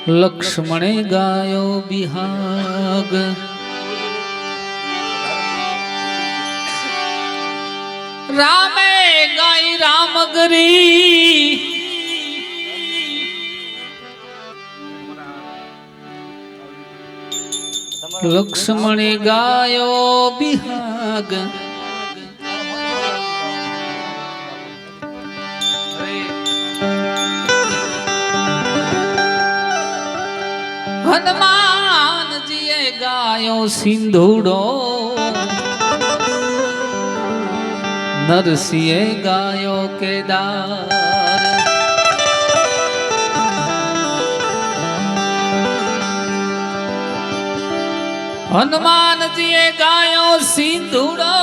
लक्ष्मणे गायो बिहाग रामे गाई रामगरी लक्ष्मणे गायो बिहाग हनुमान जीए गायो सिंधुड़ो नरसिंहे गायो केदार हनुमान जीए गायो सिंधुड़ो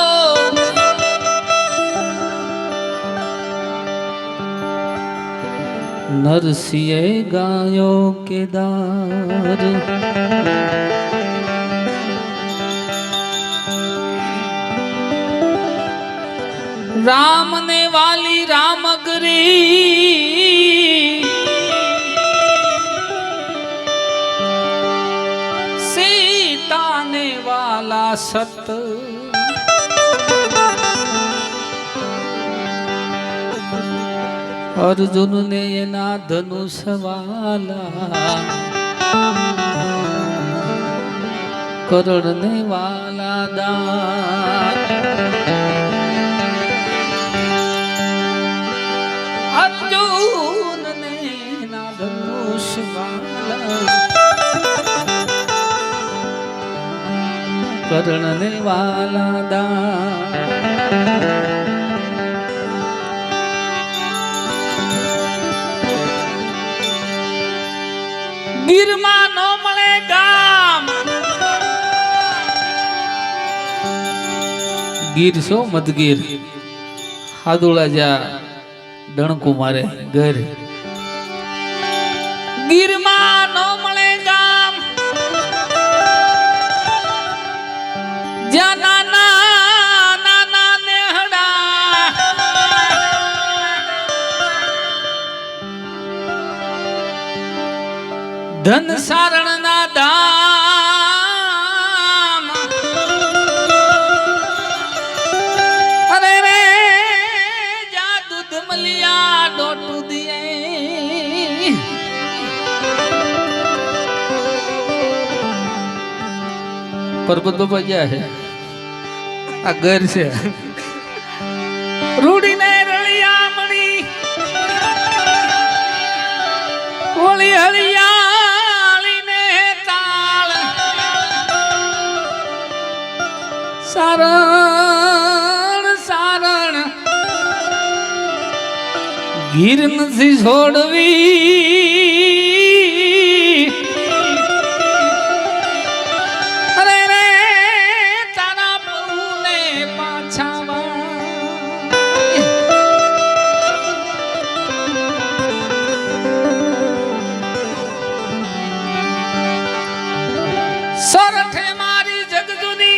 नरसिंहे गायो केदार राम ने वाली रामगरी सीता ने वाला सत अर्जुन ने ना धनुष वाला करण ने वाला दान अर्जुन ने ना धनुष वाला करण ने वाला दान गिरमा नो मळे गाम गिर शो मदगीर हादुळा जा डणकू मारे घर गिरमा नो मळे गाम ज्या नाना नाना नेहडा धन सारण ना धाम अरे रे जा दूध मलिया डोटू दिए पर्वत बाबा क्या है आ घर से रूढ़ी ने रलिया मणि ओली हलिया सारण सारण गिर नथी छोड़वी अरे रे तारा पहुने पाछावा सरठे मारी जगजुनी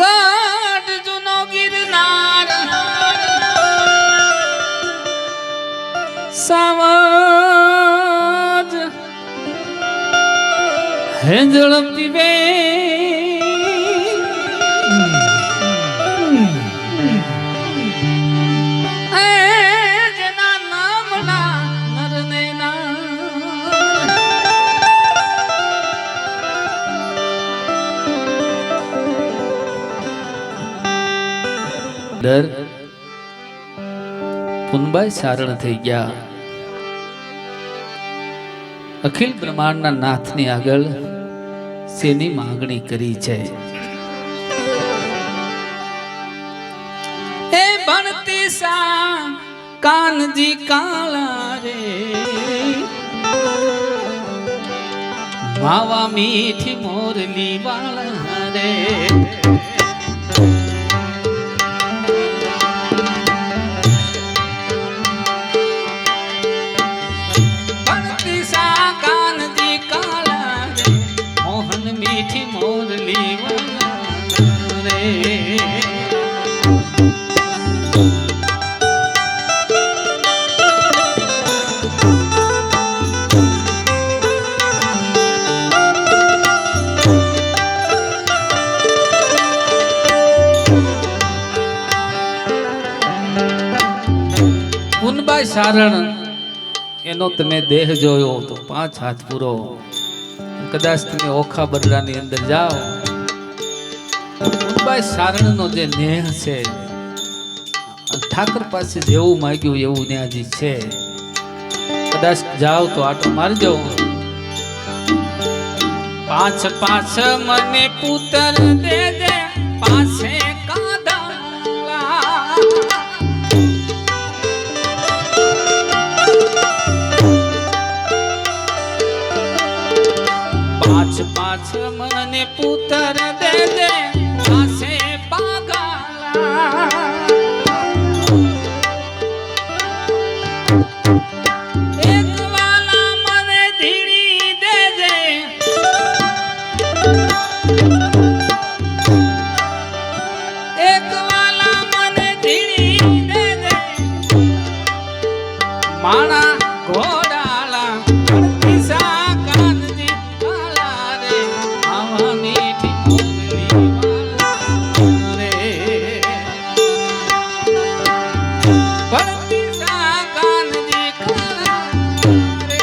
गाट जुनो गिरनार सावज हेंजल पीवे जना नामना नरने ना डर पुनबाई सारण थई गया अखिल ब्रह्मांड ना नाथ ने आगळ सेनी मागणी करी छे ए भणती सा कानजी काला रे मावा मीठी मोरली वाला रे मोरली रे પુનબાઈ સારણ એનો તમે દેહ જોયો તો 5 હાથ પૂરો. કદાચ તમે ઓખા બરડાની અંદર જાઓ પુનબાઈ સારણનો જે નેહ છે ઠાકર પાસે જેવું માંગ્યું એવું ન્યાજી છે. કદાચ જાઓ તો આટો મારજો. 5 5 મને પુત્ર દેજે પાસે કાદલા. 5 5 મને પુત્ર દેજે પાસે પાગલા. એક વાલા મને ધીરી દેજે. એક વાલા મને ધીરી દેજે. માણા ઘોડાલા દિશા કાનજી કાલા રે. આવા મીઠી મોરલી વાલા રે. દિશા કાનજી કાલા રે.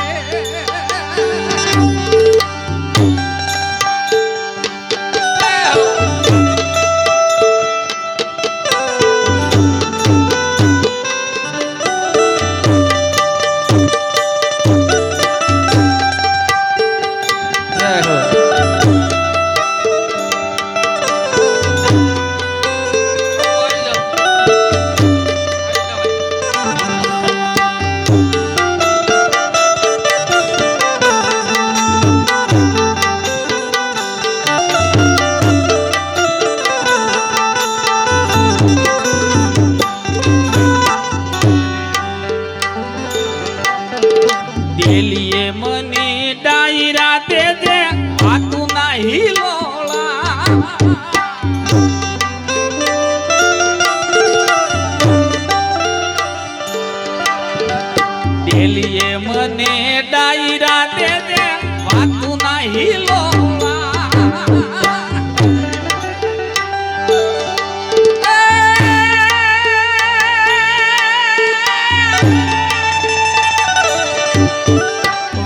દેલીએ મને ડાયરા દેજે હાથું ના હિલોળા. દેલીએ મને ડાયરા દેજે હાથું ના હિલોળા.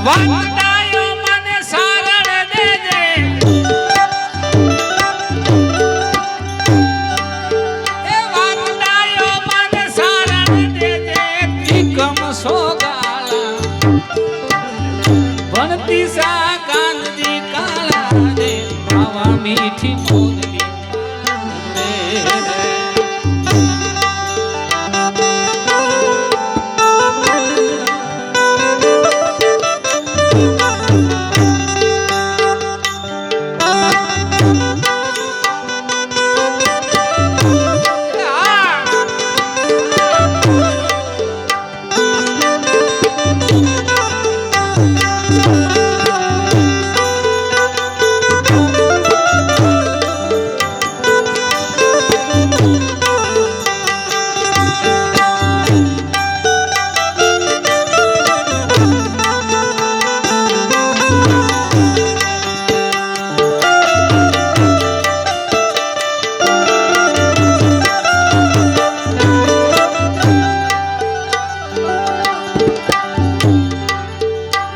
વાંદાયો મને સારણ દેજે. એ વાંદાયો મને સારણ દેજે. ત્રિકમ સોગાલા ભણતી સા કાનજી કાલા રે. આવા મીઠી મોરલી રે.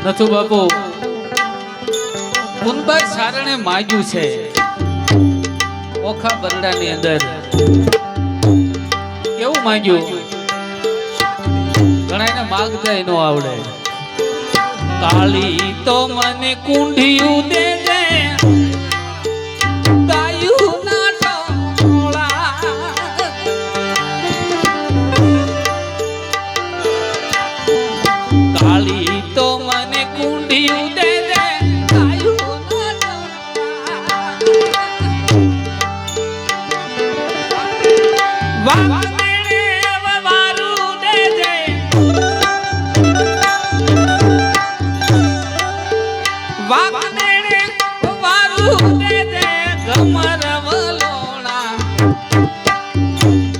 નથુ બાપુ પુનબાઈ સારણે માગ્યું છે ઓખા બરડાની અંદર. કેવું માગ્યું? ઘણાને માગતા નો આવડે. કાળી તો મને કુંઢિયું દેજે. ગાયું ના ટોળા. કાળી તો મને કુંઢિયું દેજે. ગાયું ના ટોળા. વાગડે વારું દેજે. વાગડે વારું દેજે. ગમર વલોણા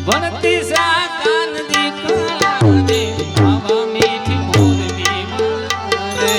ભણતી સા કાનજી કાલા રે. આવા મીઠી મોરલી રે.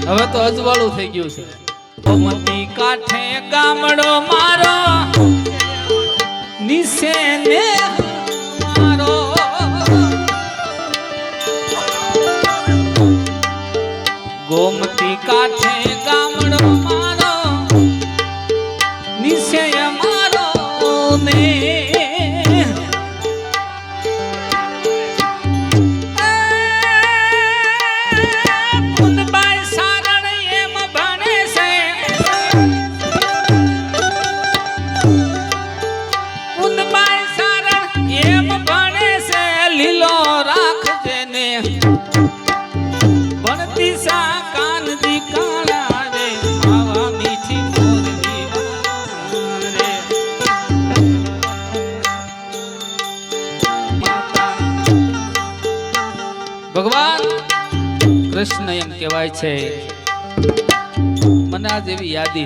હવે તો અજવાળું થઈ ગયું છે. ગોમતી કાંઠે ગામડો મારો નિશે ને મારો ગોમતી કાંઠે ગામડો મારો નિશે મારો ને ભગવાન કૃષ્ણ એમ કહેવાય છે મને આજ એવી યાદી